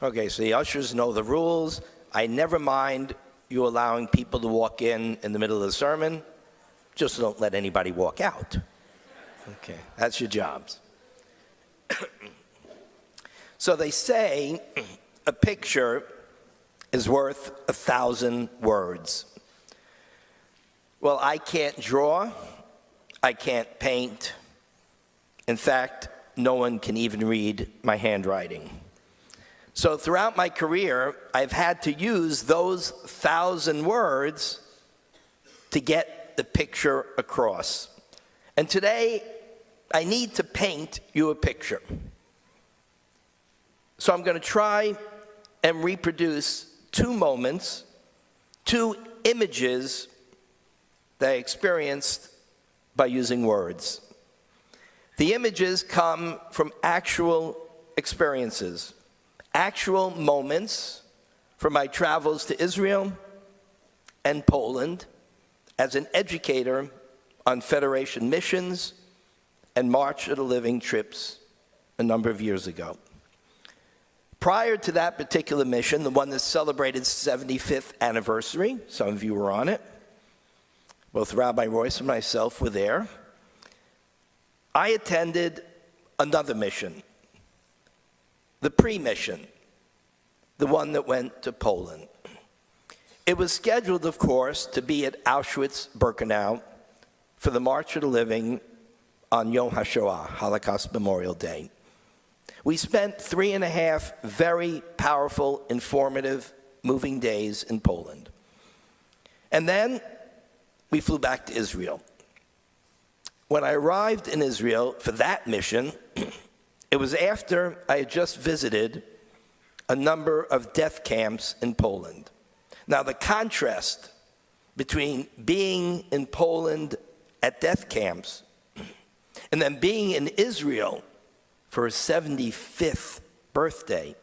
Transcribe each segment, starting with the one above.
Okay, so the ushers know the rules. I never mind you allowing people to walk in the middle of the sermon. Just don't let anybody walk out. Okay, that's your jobs. So they say a picture is worth 1,000 words. Well, I can't draw. I can't paint. In fact, no one can even read my handwriting. So throughout my career, I've had to use those 1,000 words to get the picture across. And today, I need to paint you a picture. So I'm going to try and reproduce 2 moments, 2 images that I experienced by using words. The images come from actual experiences, actual moments from my travels to Israel and Poland as an educator on Federation missions and March of the Living trips a number of years ago. Prior to that particular mission, the one that celebrated 75th anniversary, some of you were on it, both Rabbi Royce and myself were there, I attended another mission, the pre-mission, the one that went to Poland. It was scheduled, of course, to be at Auschwitz-Birkenau for the March of the Living on Yom HaShoah, Holocaust Memorial Day. We spent 3.5 very powerful, informative, moving days in Poland. And then we flew back to Israel. When I arrived in Israel for that mission, it was after I had just visited a number of death camps in Poland. Now, the contrast between being in Poland at death camps and then being in Israel for his 75th birthday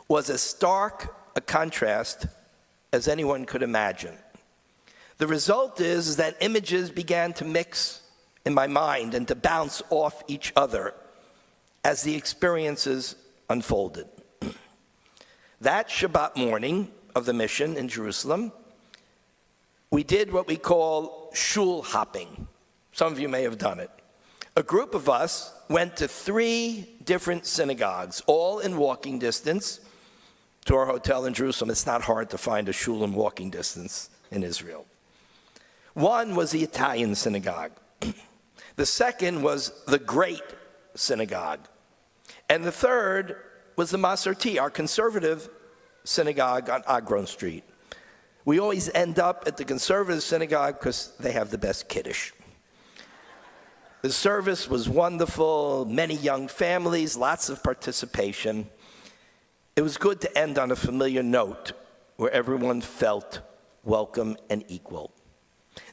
was as stark a contrast as anyone could imagine. The result is that images began to mix in my mind and to bounce off each other as the experiences unfolded. That Shabbat morning of the mission in Jerusalem, we did what we call shul hopping. Some of you may have done it. A group of us went to 3 different synagogues, all in walking distance to our hotel in Jerusalem. It's not hard to find a shul in walking distance in Israel. One was the Italian synagogue. The second was the Great Synagogue. And the third was the Masorti, our conservative synagogue on Agron Street. We always end up at the conservative synagogue because they have the best kiddush. The service was wonderful, many young families, lots of participation. It was good to end on a familiar note where everyone felt welcome and equal.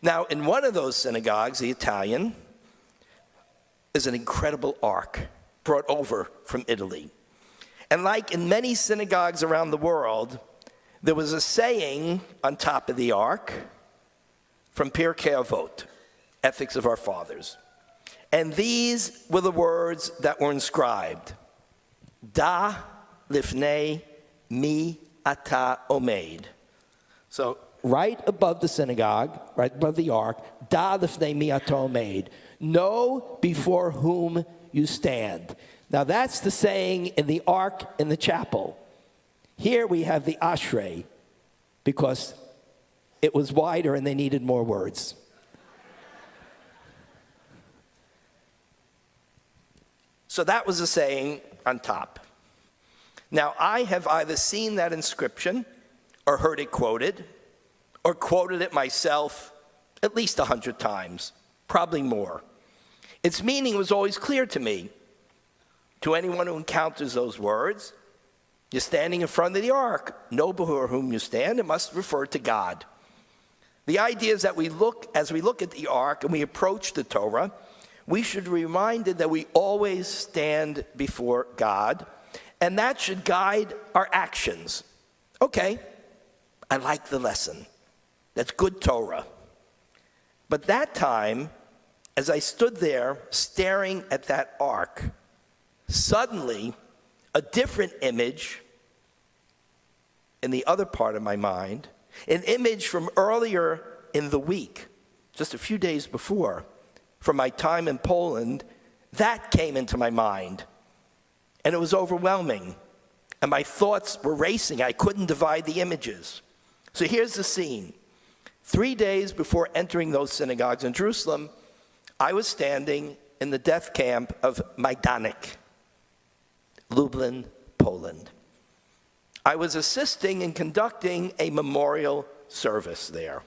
Now, in one of those synagogues, the Italian, is an incredible ark brought over from Italy. And like in many synagogues around the world, there was a saying on top of the ark from Pirkei Avot, Ethics of Our Fathers. And these were the words that were inscribed. Da lifnei mi ata omed. So right above the synagogue, right above the ark, da lifnei mi ata omed. Know before whom you stand. Now that's the saying in the ark in the chapel. Here we have the ashrei because it was wider and they needed more words. So that was a saying on top. Now I have either seen that inscription or heard it quoted or quoted it myself at least 100 times, probably more. Its meaning was always clear to me. To anyone who encounters those words, you're standing in front of the ark. Know before whom you stand. It must refer to God. The idea is that as we look at the ark and we approach the Torah, we should be reminded that we always stand before God, and that should guide our actions. Okay, I like the lesson. That's good Torah. But that time, as I stood there staring at that ark, suddenly a different image in the other part of my mind, an image from earlier in the week, just a few days before, from my time in Poland, that came into my mind. And it was overwhelming. And my thoughts were racing. I couldn't divide the images. So here's the scene. 3 days before entering those synagogues in Jerusalem, I was standing in the death camp of Majdanek, Lublin, Poland. I was assisting in conducting a memorial service there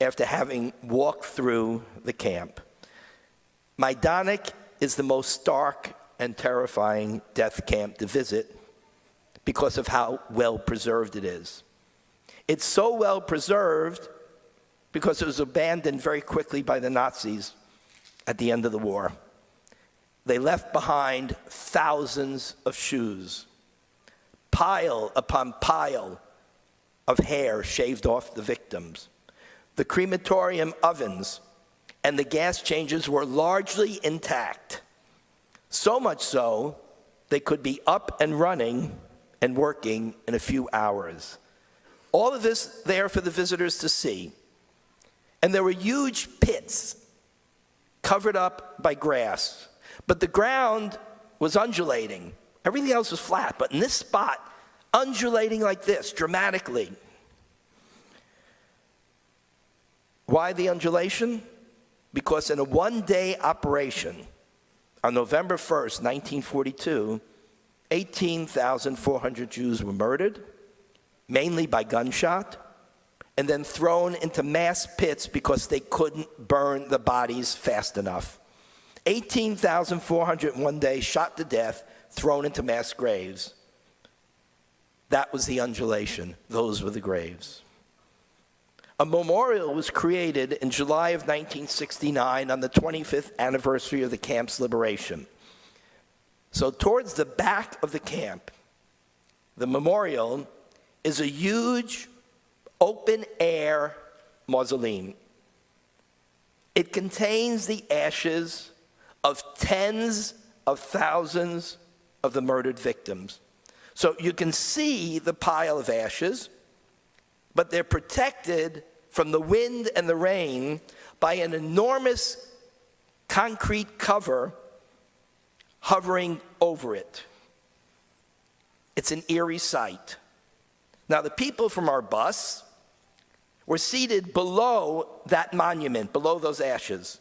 after having walked through the camp. Majdanek is the most stark and terrifying death camp to visit because of how well preserved it is. It's so well preserved because it was abandoned very quickly by the Nazis at the end of the war. They left behind thousands of shoes, pile upon pile of hair shaved off the victims. The crematorium ovens and the gas chambers were largely intact, so much so they could be up and running and working in a few hours. All of this there for the visitors to see. And there were huge pits covered up by grass, but the ground was undulating. Everything else was flat, but in this spot, undulating like this, dramatically. Why the undulation? Because in a one-day operation, on November 1st, 1942, 18,400 Jews were murdered, mainly by gunshot, and then thrown into mass pits because they couldn't burn the bodies fast enough. 18,400 in one day, shot to death, thrown into mass graves. That was the undulation. Those were the graves. A memorial was created in July of 1969 on the 25th anniversary of the camp's liberation. So towards the back of the camp, the memorial is a huge open-air mausoleum. It contains the ashes of tens of thousands of the murdered victims. So you can see the pile of ashes, but they're protected from the wind and the rain by an enormous concrete cover hovering over it. It's an eerie sight. Now, the people from our bus were seated below that monument, below those ashes.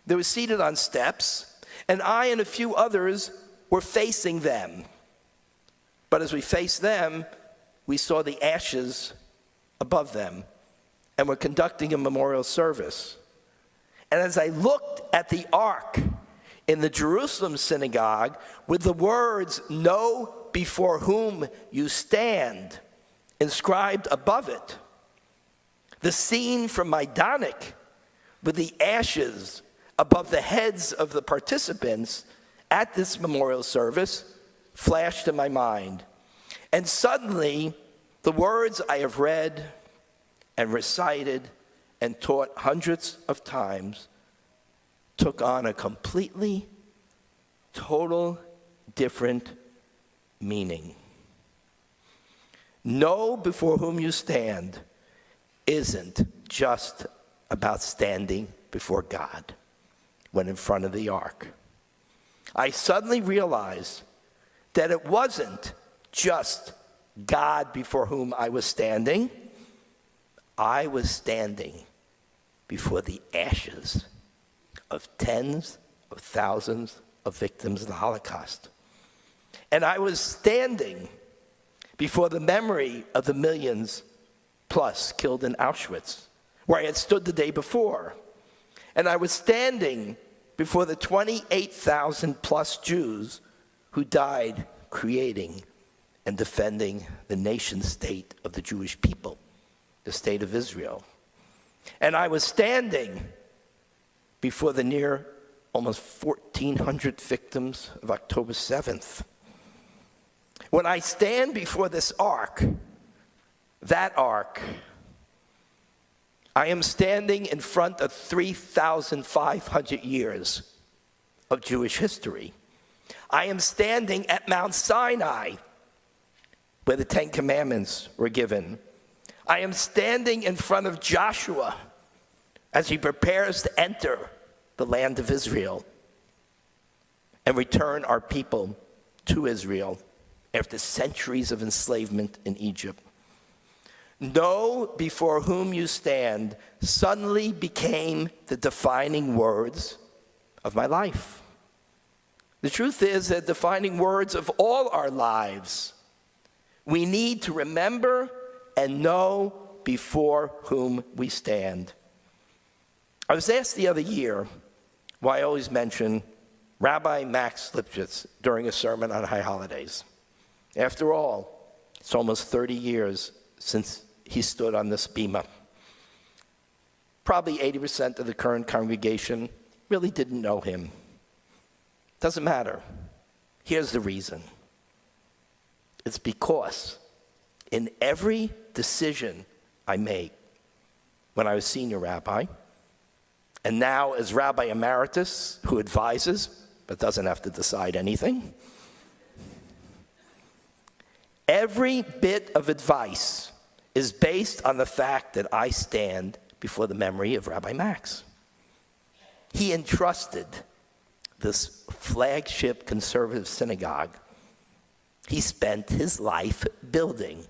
They were seated on steps, and I and a few others were facing them. But as we faced them, we saw the ashes above them, and we're conducting a memorial service. And as I looked at the ark in the Jerusalem synagogue with the words, "Know before whom you stand," inscribed above it, the scene from Majdanek with the ashes above the heads of the participants at this memorial service flashed in my mind. And suddenly, the words I have read and recited and taught hundreds of times took on a completely, total, different meaning. Know before whom you stand isn't just about standing before God when in front of the ark. I suddenly realized that it wasn't just God before whom I was standing. I was standing before the ashes of tens of thousands of victims of the Holocaust. And I was standing before the memory of the millions plus killed in Auschwitz, where I had stood the day before. And I was standing before the 28,000 plus Jews who died creating and defending the nation state of the Jewish people, the state of Israel. And I was standing before the near almost 1,400 victims of October 7th. When I stand before this ark, that ark, I am standing in front of 3,500 years of Jewish history. I am standing at Mount Sinai, where the Ten Commandments were given. I am standing in front of Joshua as he prepares to enter the land of Israel and return our people to Israel after centuries of enslavement in Egypt. Know before whom you stand suddenly became the defining words of my life. The truth is that defining words of all our lives. We need to remember and know before whom we stand. I was asked the other year why I always mention Rabbi Max Lipschitz during a sermon on high holidays. After all, it's almost 30 years since he stood on this bema. Probably 80% of the current congregation really didn't know him. Doesn't matter. Here's the reason. It's because in every decision I make, when I was senior rabbi, and now as Rabbi Emeritus, who advises but doesn't have to decide anything, every bit of advice is based on the fact that I stand before the memory of Rabbi Max. He entrusted this flagship conservative synagogue he spent his life building.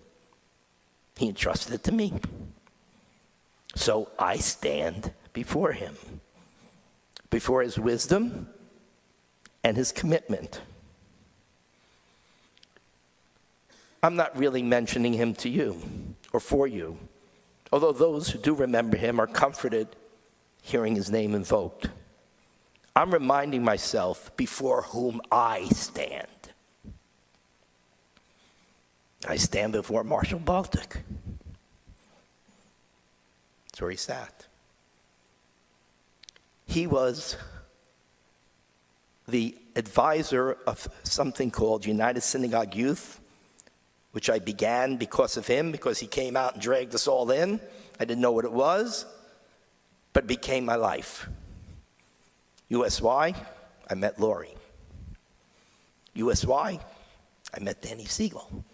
He entrusted it to me. So I stand before him, before his wisdom and his commitment. I'm not really mentioning him to you or for you, although those who do remember him are comforted hearing his name invoked. I'm reminding myself before whom I stand. I stand before Marshall Baltic. That's where he sat. He was the advisor of something called United Synagogue Youth, which I began because of him, because he came out and dragged us all in. I didn't know what it was, but it became my life. USY, I met Lori. USY, I met Danny Siegel,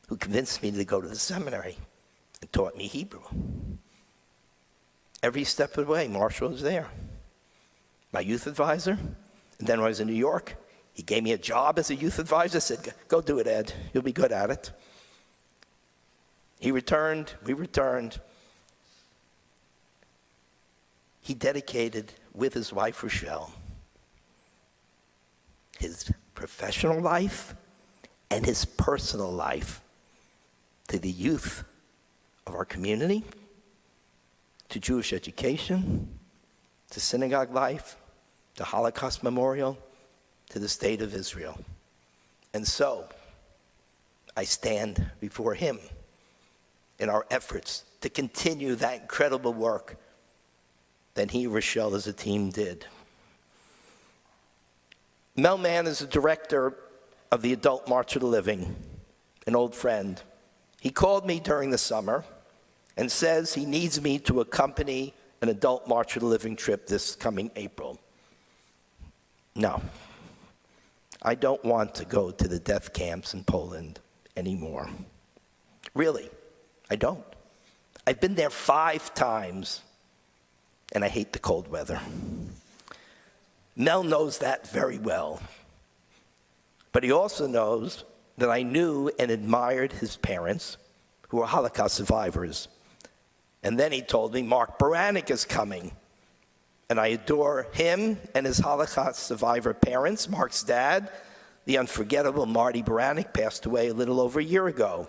who convinced me to go to the seminary and taught me Hebrew. Every step of the way, Marshall was there. My youth advisor. And then when I was in New York, he gave me a job as a youth advisor. Said, go do it, Ed. You'll be good at it. He returned. We returned. He dedicated, with his wife, Rochelle, his professional life and his personal life to the youth of our community, to Jewish education, to synagogue life, to Holocaust Memorial, to the state of Israel. And so, I stand before him in our efforts to continue that incredible work that he and Rochelle as a team did. Mel Mann is the director of the Adult March of the Living, an old friend. He called me during the summer and says he needs me to accompany an Adult March of the Living trip this coming April. No, I don't want to go to the death camps in Poland anymore. Really, I don't. I've been there 5 times, and I hate the cold weather. Mel knows that very well. But he also knows that I knew and admired his parents, who were Holocaust survivors. And then he told me, Mark Baranek is coming. And I adore him and his Holocaust survivor parents. Mark's dad, the unforgettable Marty Baranek, passed away a little over a year ago.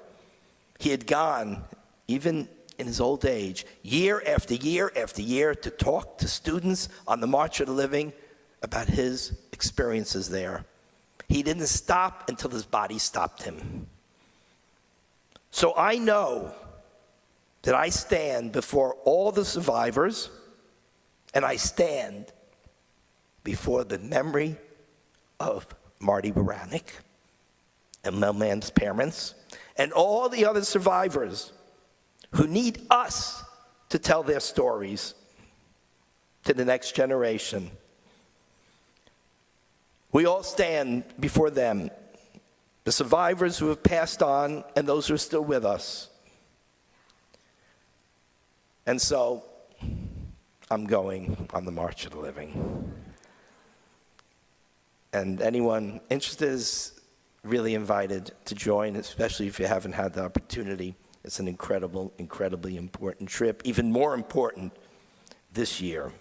He had gone, even in his old age, year after year after year, to talk to students on the March of the Living about his experiences there. He didn't stop until his body stopped him. So I know that I stand before all the survivors, and I stand before the memory of Marty Baranek and Mel Mann's parents and all the other survivors who need us to tell their stories to the next generation. We all stand before them the survivors who have passed on, and those who are still with us. And so, I'm going on the March of the Living. And anyone interested is really invited to join, especially if you haven't had the opportunity. It's an incredibly important trip, even more important this year.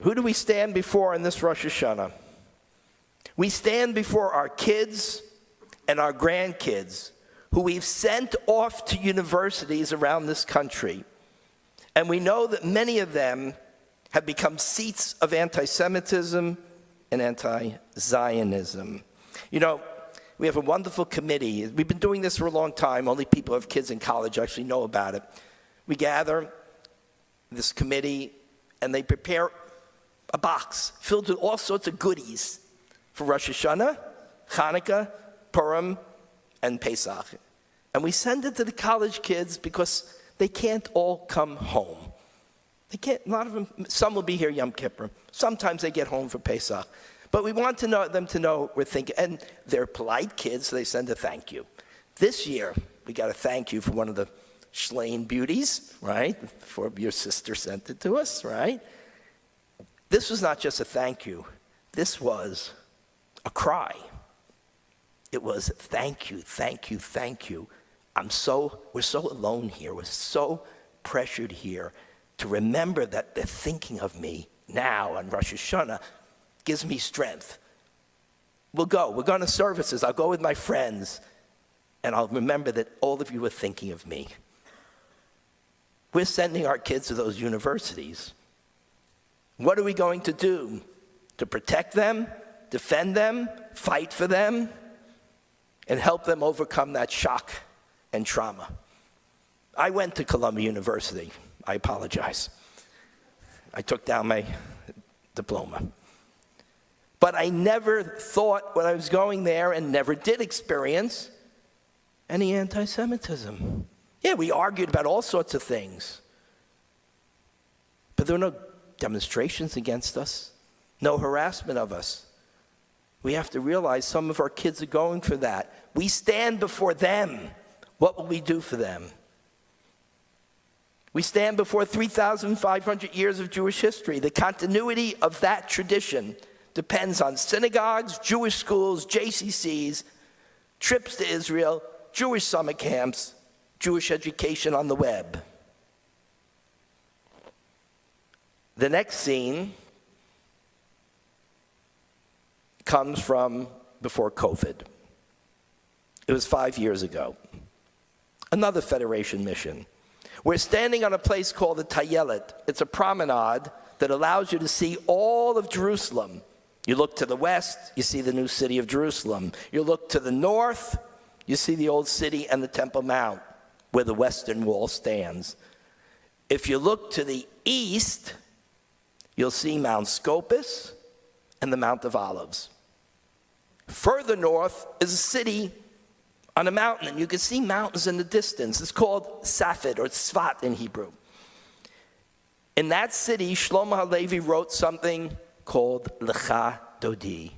Who do we stand before in this Rosh Hashanah? We stand before our kids and our grandkids who we've sent off to universities around this country. And we know that many of them have become seats of anti-Semitism and anti-Zionism. You know, we have a wonderful committee. We've been doing this for a long time. Only people who have kids in college actually know about it. We gather this committee, and they prepare a box filled with all sorts of goodies for Rosh Hashanah, Hanukkah, Purim, and Pesach. And we send it to the college kids because they can't all come home. They can't, a lot of them, some will be here Yom Kippur. Sometimes they get home for Pesach. But we want them to know we're thinking, and they're polite kids, so they send a thank you. This year, we got a thank you for one of the Schlein beauties, right? Before your sister sent it to us, right? This was not just a thank you. This was a cry. It was thank you, thank you, thank you. We're so alone here. We're so pressured here to remember that they're thinking of me now on Rosh Hashanah gives me strength. We'll go. We're going to services. I'll go with my friends, and I'll remember that all of you are thinking of me. We're sending our kids to those universities. What are we going to do to protect them, defend them, fight for them, and help them overcome that shock and trauma? I went to Columbia University. I apologize. I took down my diploma. But I never thought when I was going there, and never did experience, any anti-Semitism. Yeah, we argued about all sorts of things. But there were no demonstrations against us, no harassment of us. We have to realize some of our kids are going for that. We stand before them. What will we do for them? We stand before 3,500 years of Jewish history. The continuity of that tradition depends on synagogues, Jewish schools, JCCs, trips to Israel, Jewish summer camps, Jewish education on the web. The next scene comes from before COVID. It was 5 years ago. Another Federation mission. We're standing on a place called the Tayelet. It's a promenade that allows you to see all of Jerusalem. You look to the west, you see the new city of Jerusalem. You look to the north, you see the old city and the Temple Mount, where the western wall stands. If you look to the east, you'll see Mount Scopus and the Mount of Olives. Further north is a city on a mountain, and you can see mountains in the distance. It's called Safed, or Tzfat in Hebrew. In that city, Shlomo HaLevi wrote something called Lecha Dodi.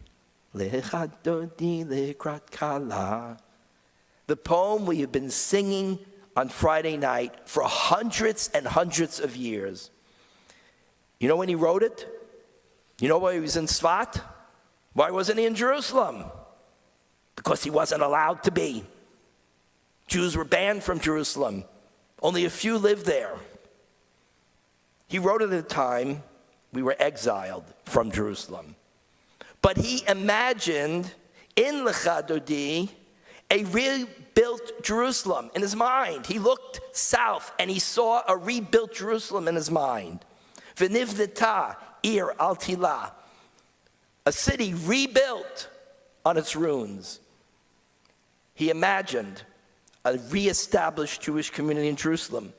Lecha Dodi Lekrat Kala. The poem we have been singing on Friday night for hundreds and hundreds of years. You know when he wrote it? You know why he was in Tzfat? Why wasn't he in Jerusalem? Because he wasn't allowed to be. Jews were banned from Jerusalem. Only a few lived there. He wrote it at a time we were exiled from Jerusalem. But he imagined in Lecha Dodi a rebuilt Jerusalem in his mind. He looked south and he saw a rebuilt Jerusalem in his mind. V'nivneta ir al Tila, a city rebuilt on its ruins. He imagined a reestablished Jewish community in Jerusalem,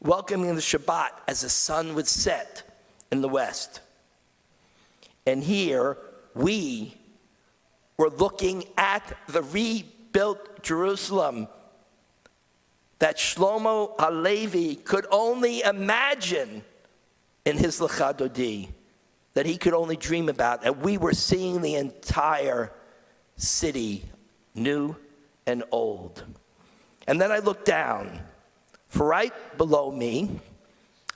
welcoming the Shabbat as the sun would set in the west. And here we were looking at the rebuilt Jerusalem that Shlomo HaLevi could only imagine in his Lecha Dodi. that he could only dream about, and we were seeing the entire city, new and old. And then I looked down, for right below me,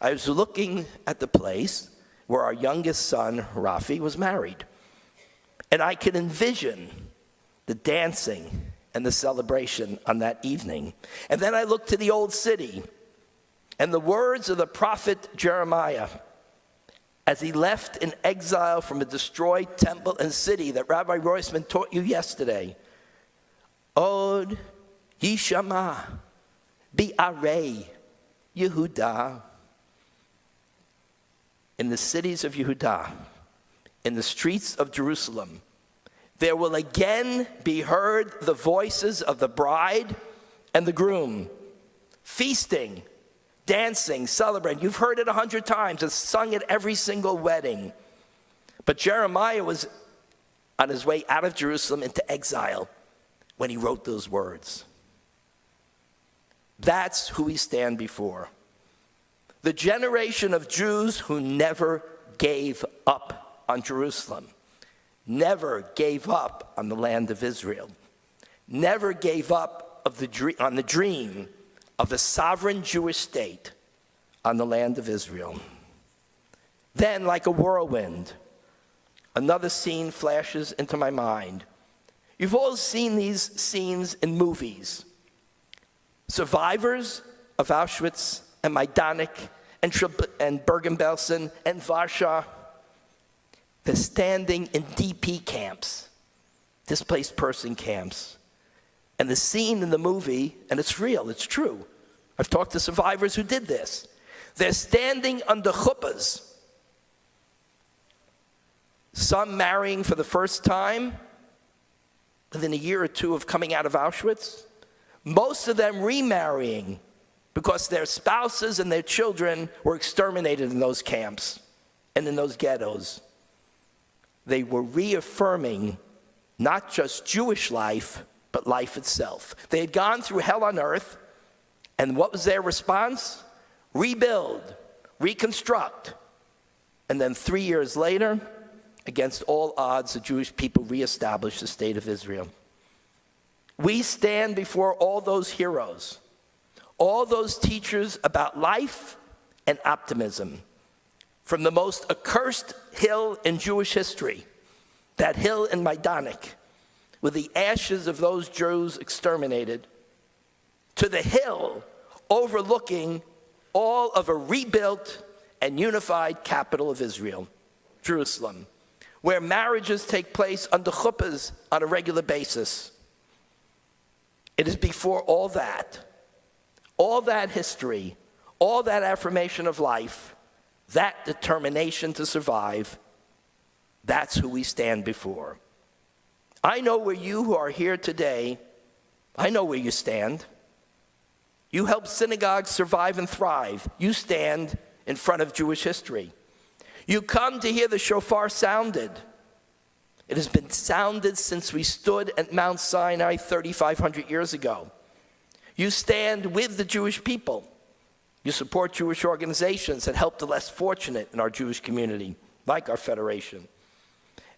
I was looking at the place where our youngest son, Rabbi, was married. And I could envision the dancing and the celebration on that evening. And then I looked to the old city, and the words of the prophet Jeremiah, as he left in exile from a destroyed temple and city that Rabbi Roisman taught you yesterday. Od Yishama Bi'arei Yehuda. In the cities of Yehuda, in the streets of Jerusalem, there will again be heard the voices of the bride and the groom, feasting, dancing, celebrating. You've heard it 100 times. It's sung at every single wedding. But Jeremiah was on his way out of Jerusalem into exile when he wrote those words. That's who we stand before. The generation of Jews who never gave up on Jerusalem, never gave up on the land of Israel, never gave up on the dream of a sovereign Jewish state on the land of Israel. Then, like a whirlwind, another scene flashes into my mind. You've all seen these scenes in movies. Survivors of Auschwitz and Majdanek and Bergen-Belsen and Warsaw, they're standing in DP camps, displaced person camps. And the scene in the movie, and it's real, it's true. I've talked to survivors who did this. They're standing under chuppahs, some marrying for the first time within a year or two of coming out of Auschwitz. Most of them remarrying because their spouses and their children were exterminated in those camps and in those ghettos. They were reaffirming not just Jewish life, but life itself. They had gone through hell on earth, and what was their response? Rebuild, reconstruct. And then 3 years later, against all odds, the Jewish people reestablished the state of Israel. We stand before all those heroes, all those teachers about life and optimism, from the most accursed hill in Jewish history, that hill in Majdanek, with the ashes of those Jews exterminated, to the hill overlooking all of a rebuilt and unified capital of Israel, Jerusalem, where marriages take place under chuppahs on a regular basis. It is before all that history, all that affirmation of life, that determination to survive, that's who we stand before. I know where you who are here today, I know where you stand. You help synagogues survive and thrive. You stand in front of Jewish history. You come to hear the shofar sounded. It has been sounded since we stood at Mount Sinai 3,500 years ago. You stand with the Jewish people. You support Jewish organizations that help the less fortunate in our Jewish community, like our Federation.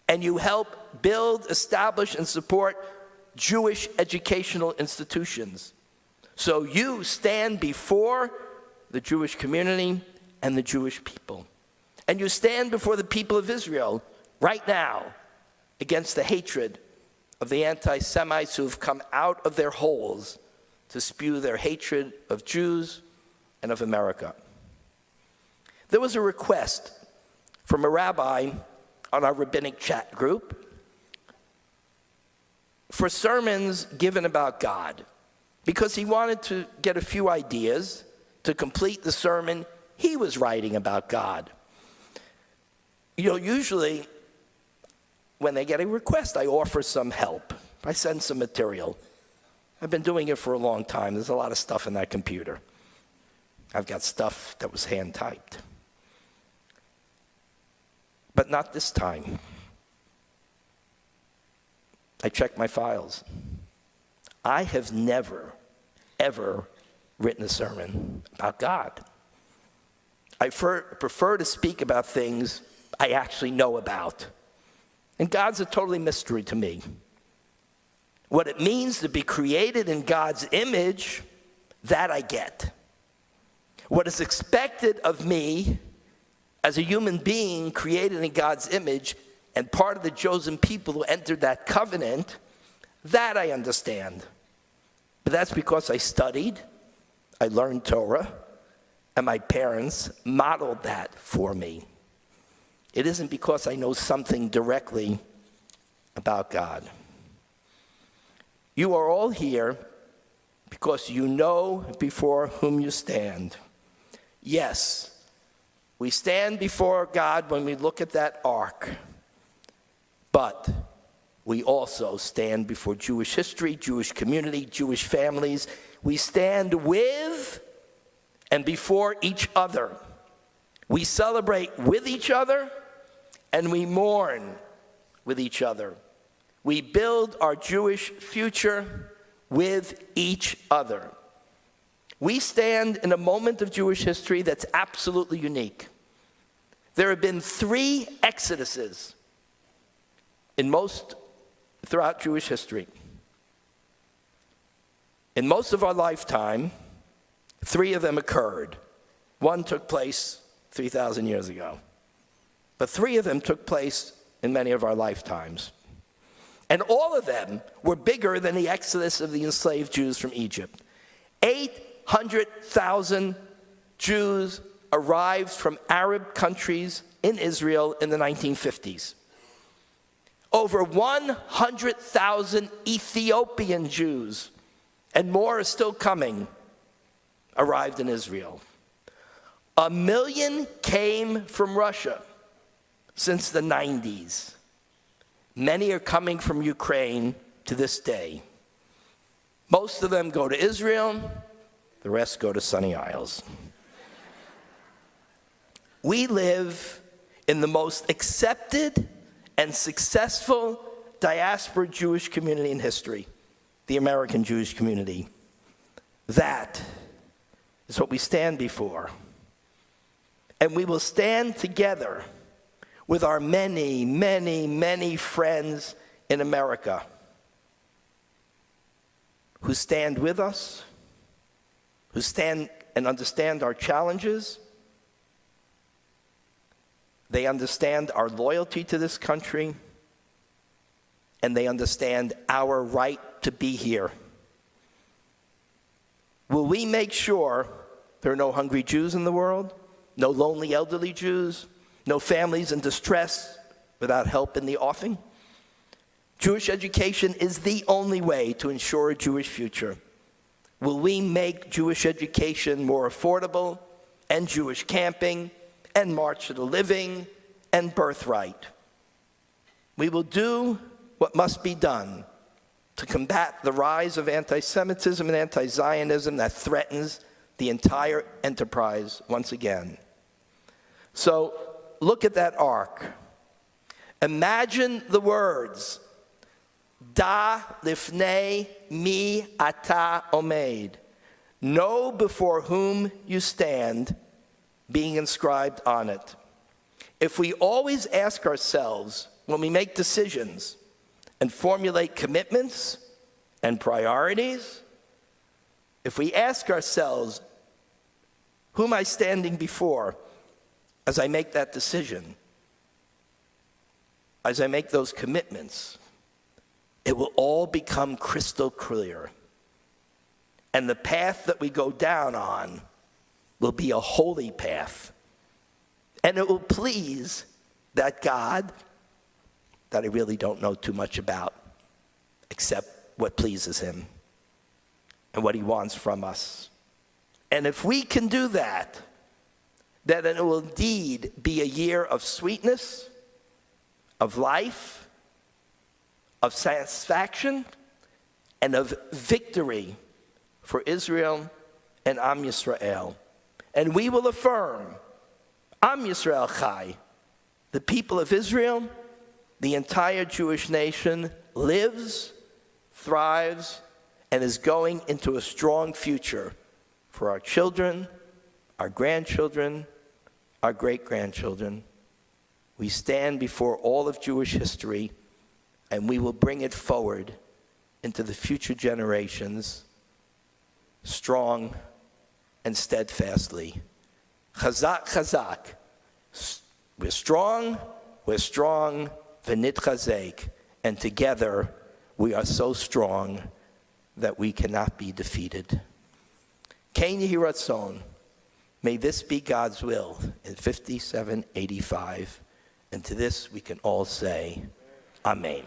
And you help build, establish, and support Jewish educational institutions. So you stand before the Jewish community and the Jewish people. And you stand before the people of Israel right now against the hatred of the anti-Semites who have come out of their holes to spew their hatred of Jews and of America. There was a request from a rabbi on our rabbinic chat group for sermons given about God, because he wanted to get a few ideas to complete the sermon he was writing about God. Usually when they get a request, I offer some help. I send some material. I've been doing it for a long time. There's a lot of stuff in that computer. I've got stuff that was hand-typed. But not this time. I checked my files. I have never, ever written a sermon about God. I prefer to speak about things I actually know about. And God's a totally mystery to me. What it means to be created in God's image, that I get. What is expected of me as a human being created in God's image and part of the chosen people who entered that covenant, that I understand. But that's because I studied, I learned Torah, and my parents modeled that for me. It isn't because I know something directly about God. You are all here because you know before whom you stand. Yes, we stand before God when we look at that ark, but we also stand before Jewish history, Jewish community, Jewish families. We stand with and before each other. We celebrate with each other and we mourn with each other. We build our Jewish future with each other. We stand in a moment of Jewish history that's absolutely unique. There have been 3 exoduses throughout Jewish history. In most of our lifetime, 3 of them occurred. 1 took place 3,000 years ago. But 3 of them took place in many of our lifetimes. And all of them were bigger than the exodus of the enslaved Jews from Egypt. 800,000 Jews arrived from Arab countries in Israel in the 1950s. Over 100,000 Ethiopian Jews, and more are still coming, arrived in Israel. 1 million came from Russia since the 90s. Many are coming from Ukraine to this day. Most of them go to Israel, the rest go to Sunny Isles. We live in the most accepted and successful diaspora Jewish community in history, the American Jewish community. That is what we stand before. And we will stand together with our many, many, many friends in America who stand with us, who stand and understand our challenges. They understand our loyalty to this country, and they understand our right to be here. Will we make sure there are no hungry Jews in the world, no lonely elderly Jews, no families in distress without help in the offing? Jewish education is the only way to ensure a Jewish future. Will we make Jewish education more affordable, and Jewish camping, and March to the Living, and Birthright? We will do what must be done to combat the rise of anti-Semitism and anti-Zionism that threatens the entire enterprise once again. So look at that ark. Imagine the words, Da lifnei mi ata omed. Know before whom you stand, being inscribed on it. If we always ask ourselves when we make decisions and formulate commitments and priorities, if we ask ourselves, who am I standing before as I make that decision, as I make those commitments, it will all become crystal clear. And the path that we go down on will be a holy path. And it will please that God that I really don't know too much about, except what pleases him and what he wants from us. And if we can do that, then it will indeed be a year of sweetness, of life, of satisfaction, and of victory for Israel and Am Yisrael. And we will affirm, Am Yisrael Chai, the people of Israel, the entire Jewish nation lives, thrives, and is going into a strong future for our children, our grandchildren, our great-grandchildren. We stand before all of Jewish history, and we will bring it forward into the future generations, strong and steadfastly. Chazak, chazak. We're strong, v'nit chazek. And together, we are so strong that we cannot be defeated. Kein Yehi Ratzon. May this be God's will in 5785. And to this we can all say, Amen.